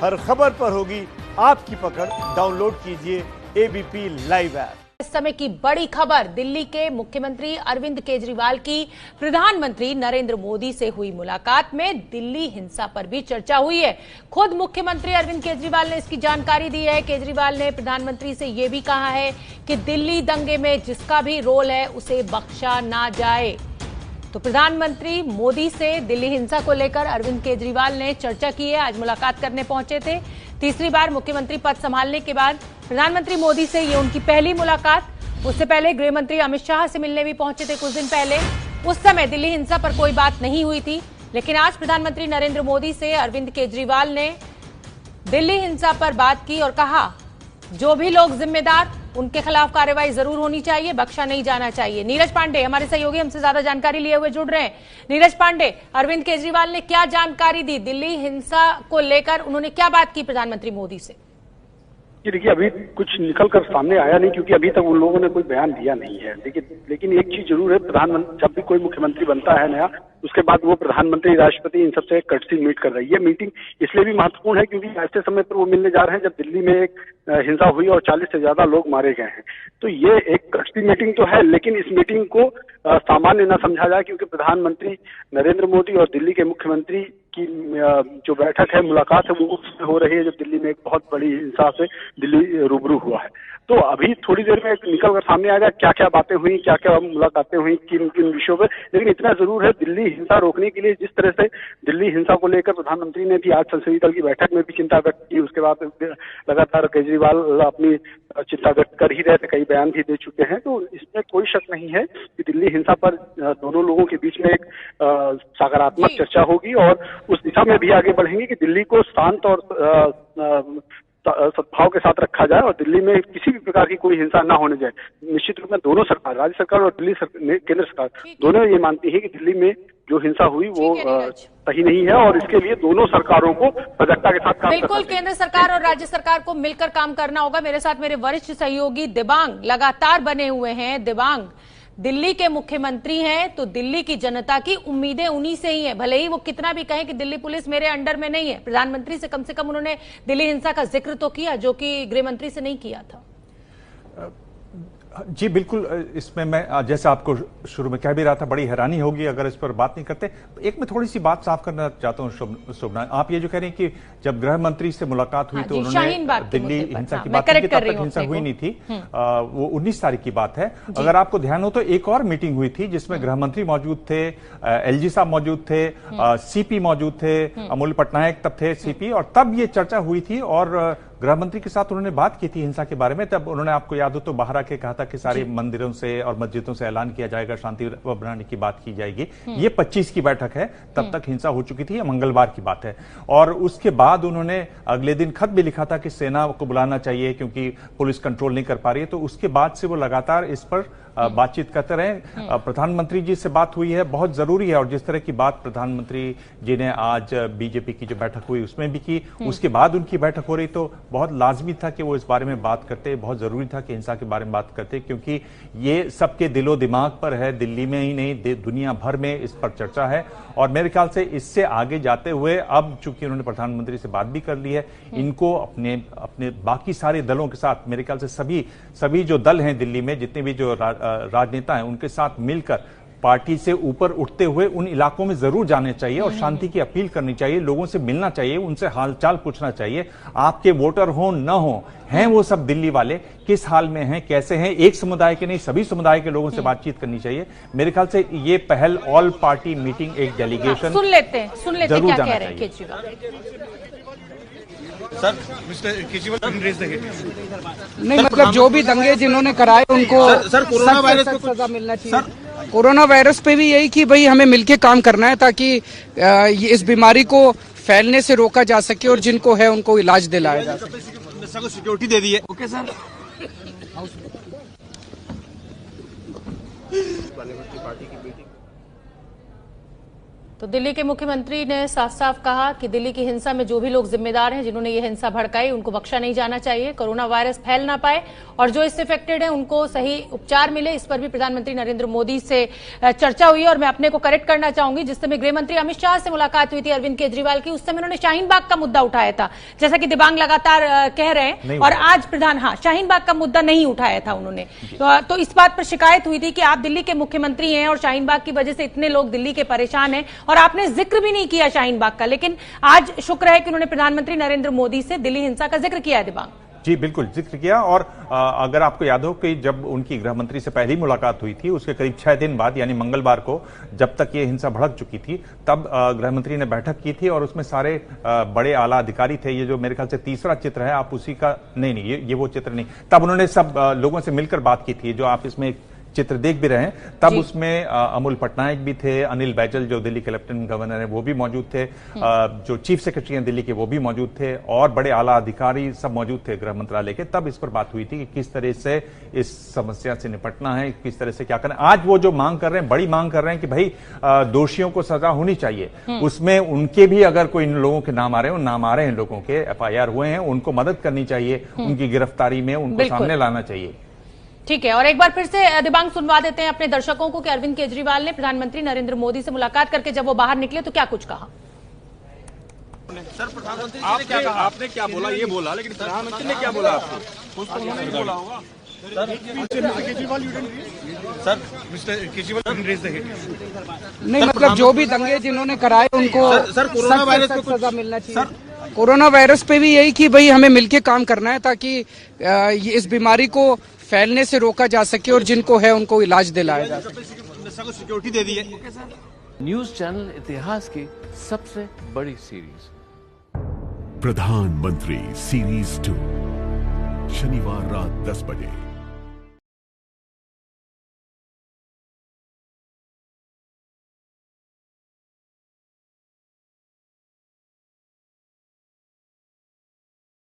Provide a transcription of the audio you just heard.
हर खबर पर होगी आपकी पकड़। डाउनलोड कीजिए एबीपी लाइव ऐप। इस समय की बड़ी खबर, दिल्ली के मुख्यमंत्री अरविंद केजरीवाल की प्रधानमंत्री नरेंद्र मोदी से हुई मुलाकात में दिल्ली हिंसा पर भी चर्चा हुई है। खुद मुख्यमंत्री अरविंद केजरीवाल ने इसकी जानकारी दी है। केजरीवाल ने प्रधानमंत्री से यह भी कहा है कि दिल्ली दंगे में जिसका भी रोल है उसे बख्शा ना जाए। तो प्रधानमंत्री मोदी से दिल्ली हिंसा को लेकर अरविंद केजरीवाल ने चर्चा की है। आज मुलाकात करने पहुंचे थे। तीसरी बार मुख्यमंत्री पद संभालने के बाद प्रधानमंत्री मोदी से ये उनकी पहली मुलाकात। उससे पहले गृह मंत्री अमित शाह से मिलने भी पहुंचे थे कुछ दिन पहले। उस समय दिल्ली हिंसा पर कोई बात नहीं हुई थी, लेकिन आज प्रधानमंत्री नरेंद्र मोदी से अरविंद केजरीवाल ने दिल्ली हिंसा पर बात की और कहा जो भी लोग जिम्मेदार उनके खिलाफ कार्रवाई जरूर होनी चाहिए, बख्शा नहीं जाना चाहिए। नीरज पांडे हमारे सहयोगी हमसे ज्यादा जानकारी लिए हुए जुड़ रहे हैं। नीरज पांडे, अरविंद केजरीवाल ने क्या जानकारी दी दिल्ली हिंसा को लेकर, उन्होंने क्या बात की प्रधानमंत्री मोदी से? जी देखिए, अभी कुछ निकल कर सामने आया नहीं क्योंकि अभी तक उन लोगों ने कोई बयान दिया नहीं है। लेकिन एक चीज जरूर है, प्रधानमंत्री जब भी कोई मुख्यमंत्री बनता है नया, उसके बाद वो प्रधानमंत्री, राष्ट्रपति इन सबसे कर्टसी मीट कर रही है। मीटिंग इसलिए भी महत्वपूर्ण है क्योंकि ऐसे समय पर वो मिलने जा रहे हैं जब दिल्ली में एक हिंसा हुई और 40 से ज्यादा लोग मारे गए हैं। तो ये एक कर्टसी मीटिंग तो है, लेकिन इस मीटिंग को सामान्य न समझा जाए क्योंकि प्रधानमंत्री नरेंद्र मोदी और दिल्ली के मुख्यमंत्री की जो बैठक है, मुलाकात है, वो उसमें हो रही है जब दिल्ली में एक बहुत बड़ी हिंसा से दिल्ली रूबरू हुआ है। तो अभी थोड़ी देर में निकल कर सामने आएगा क्या क्या बातें हुई, क्या क्या मुलाकातें हुई, किन किन विषयों पर। लेकिन इतना जरूर है, दिल्ली हिंसा रोकने के लिए जिस तरह से दिल्ली हिंसा को लेकर प्रधानमंत्री ने भी आज संसदीय दल की बैठक में भी चिंता व्यक्त की। उसके बाद लगातार केजरीवाल अपनी चिंता व्यक्त कर ही रहे थे, कई बयान भी दे चुके हैं। तो इसमें कोई शक नहीं है कि दिल्ली हिंसा पर दोनों लोगों के बीच में एक सकारात्मक चर्चा होगी और उस दिशा में भी आगे बढ़ेंगे कि दिल्ली को शांत और सद्भाव के साथ रखा जाए और दिल्ली में किसी भी प्रकार की कोई हिंसा ना होने जाए। निश्चित रूप में दोनों सरकार, राज्य सरकार और दिल्ली केंद्र सरकार, दोनों ये मानती है कि दिल्ली में जो हिंसा हुई वो सही नहीं है और इसके लिए दोनों सरकारों को सजगता के साथ काम करना चाहिए। बिल्कुल, केंद्र सरकार और राज्य सरकार को मिलकर काम करना होगा। मेरे साथ मेरे वरिष्ठ सहयोगी दिबांग लगातार बने हुए हैं। दिबांग, दिल्ली के मुख्यमंत्री हैं तो दिल्ली की जनता की उम्मीदें उन्हीं से ही हैं, भले ही वो कितना भी कहें कि दिल्ली पुलिस मेरे अंडर में नहीं है। प्रधानमंत्री से कम उन्होंने दिल्ली हिंसा का जिक्र तो किया, जो कि गृह मंत्री से नहीं किया था। जी बिल्कुल, इसमें मैं जैसे आपको शुरू में कह भी रहा था, बड़ी हैरानी होगी अगर इस पर बात नहीं करते। एक मैं थोड़ी सी बात साफ करना चाहता हूँ शोभना, आप ये जो कह रहे हैं कि जब गृह मंत्री से मुलाकात हुई तो उन्होंने दिल्ली हिंसा की बात की, तब तक हिंसा हुई नहीं थी। वो 19 तारीख की बात है। अगर आपको ध्यान हो तो एक और मीटिंग हुई थी जिसमें गृह मंत्री मौजूद थे, एलजी साहब मौजूद थे, सीपी मौजूद थे, अमूल्य पटनायक तब थे सीपी, और तब ये चर्चा हुई थी और गृह मंत्री के साथ उन्होंने बात की थी हिंसा के बारे में। तब उन्होंने, आपको याद हो तो, बाहर आके कहा था कि सारे मंदिरों से और मस्जिदों से ऐलान किया जाएगा, शांति बनाने की बात की जाएगी। ये 25 की बैठक है, तब तक हिंसा हो चुकी थी, ये मंगलवार की बात है। और उसके बाद उन्होंने अगले दिन खत भी लिखा था कि सेना को बुलाना चाहिए क्योंकि पुलिस कंट्रोल नहीं कर पा रही है। तो उसके बाद से वो लगातार इस पर बातचीत करते रहे। प्रधानमंत्री जी से बात हुई है, बहुत जरूरी है, और जिस तरह की बात प्रधानमंत्री जी ने आज बीजेपी की जो बैठक हुई उसमें भी की, उसके बाद उनकी बैठक हो रही, तो बहुत लाजमी था कि वो इस बारे में बात करते, बहुत जरूरी था कि हिंसा के बारे में बात करते, क्योंकि ये सबके दिलो दिमाग पर है, दिल्ली में ही नहीं दुनिया भर में इस पर चर्चा है। और मेरे ख्याल से इससे आगे जाते हुए अब चूंकि उन्होंने प्रधानमंत्री से बात भी कर ली है, इनको अपने बाकी सारे दलों के साथ, मेरे ख्याल से सभी जो दल हैं दिल्ली में, जितने भी जो राजनेता हैं, उनके साथ मिलकर पार्टी से ऊपर उठते हुए उन इलाकों में जरूर जाने चाहिए और शांति की अपील करनी चाहिए, लोगों से मिलना चाहिए, उनसे हालचाल पूछना चाहिए। आपके वोटर हो न हो, हैं वो सब दिल्ली वाले, किस हाल में हैं, कैसे हैं, एक समुदाय के नहीं सभी समुदाय के लोगों से बातचीत करनी चाहिए। मेरे ख्याल से ये पहल ऑल पार्टी मीटिंग, एक डेलीगेशन सुन लेते हैं जरूर क्या जाना कह रहे हैं चाहिए। केजरीवाल। सर, मिस्टर केजरीवाल नहीं, मतलब जो भी दंगे जिन्होंने कराए उनको सर कोरोना वायरस पे सजा मिलना चाहिए। कोरोना वायरस पे भी यही कि भाई हमें मिलके काम करना है ताकि इस बीमारी को फैलने से रोका जा सके और जिनको है उनको इलाज दिलाया जा सके। सिक्योरिटी दे दी है। Okay sir. तो दिल्ली के मुख्यमंत्री ने साफ साफ कहा कि दिल्ली की हिंसा में जो भी लोग जिम्मेदार हैं, जिन्होंने ये हिंसा भड़काई, उनको बख्शा नहीं जाना चाहिए। कोरोना वायरस फैल ना पाए और जो इससे अफेक्टेड है उनको सही उपचार मिले, इस पर भी प्रधानमंत्री नरेंद्र मोदी से चर्चा हुई। और मैं अपने को करेक्ट करना चाहूंगी, जिस समय गृह मंत्री अमित शाह से मुलाकात हुई थी अरविंद केजरीवाल की, उस समय उन्होंने शाहीन बाग का मुद्दा उठाया था, जैसा कि दिबांग लगातार कह रहे हैं। और आज शाहीन बाग का मुद्दा नहीं उठाया था उन्होंने। तो इस बात पर शिकायत हुई थी कि आप दिल्ली के मुख्यमंत्री हैं और शाहीन बाग की वजह से इतने लोग दिल्ली के परेशान हैं, और आपने जिक्र भी नहीं किया शाहीन बाग का। लेकिन आज शुक्र है कि उन्होंने प्रधानमंत्री नरेंद्र मोदी से दिल्ली हिंसा का जिक्र किया है। दिबांग जी बिल्कुल जिक्र किया। और अगर आपको याद हो कि जब उनकी गृह मंत्री से पहली मुलाकात हुई थी, उसके करीब 6 दिन बाद यानी मंगलवार को, जब तक ये हिंसा भड़क चुकी थी, तब गृह मंत्री ने बैठक की थी और उसमें सारे बड़े आला अधिकारी थे। ये जो मेरे ख्याल से तीसरा चित्र है, आप उसी का नहीं ये वो चित्र नहीं, तब उन्होंने सब लोगों से मिलकर बात की थी, जो आप इसमें चित्र देख भी रहे हैं। तब उसमें अमूल पटनायक भी थे, अनिल बैजल जो दिल्ली के लेफ्टिनेंट गवर्नर हैं वो भी मौजूद थे, जो चीफ सेक्रेटरी हैं दिल्ली के वो भी मौजूद थे, और बड़े आला अधिकारी सब मौजूद थे गृह मंत्रालय के। तब इस पर बात हुई थी कि किस तरह से इस समस्या से निपटना है, किस तरह से क्या करना है। आज वो जो मांग कर रहे हैं, बड़ी मांग कर रहे हैं कि भाई दोषियों को सजा होनी चाहिए, उसमें उनके भी अगर कोई इन लोगों के नाम आ रहे हैं, नाम आ रहे हैं लोगों के, FIR हुए हैं, उनको मदद करनी चाहिए, उनकी गिरफ्तारी में उनको सामने लाना चाहिए। ठीक है, और एक बार फिर से दिबांग सुनवा देते हैं अपने दर्शकों को कि अरविंद केजरीवाल ने प्रधानमंत्री नरेंद्र मोदी से मुलाकात करके जब वो बाहर निकले तो क्या कुछ कहा। सर, प्रधानमंत्री आपने क्या बोला, ये बोला, लेकिन प्रधानमंत्री ने क्या बोला आपको? कुछ तो उन्होंने ही बोला होगा। सर, मिस्टर केजरीवाल नहीं, मतलब जो भी दंगे जिन्होंने कराए उनको सर कोरोना वायरस को सजा मिलना चाहिए। कोरोना वायरस पे भी यही कि भाई हमें मिलके काम करना है, ताकि इस बीमारी को फैलने से रोका जा सके और जिनको है उनको इलाज दिलाया जा सके। सिक्योरिटी दे दी है। न्यूज चैनल इतिहास की सबसे बड़ी सीरीज प्रधानमंत्री सीरीज 2 शनिवार रात 10 बजे।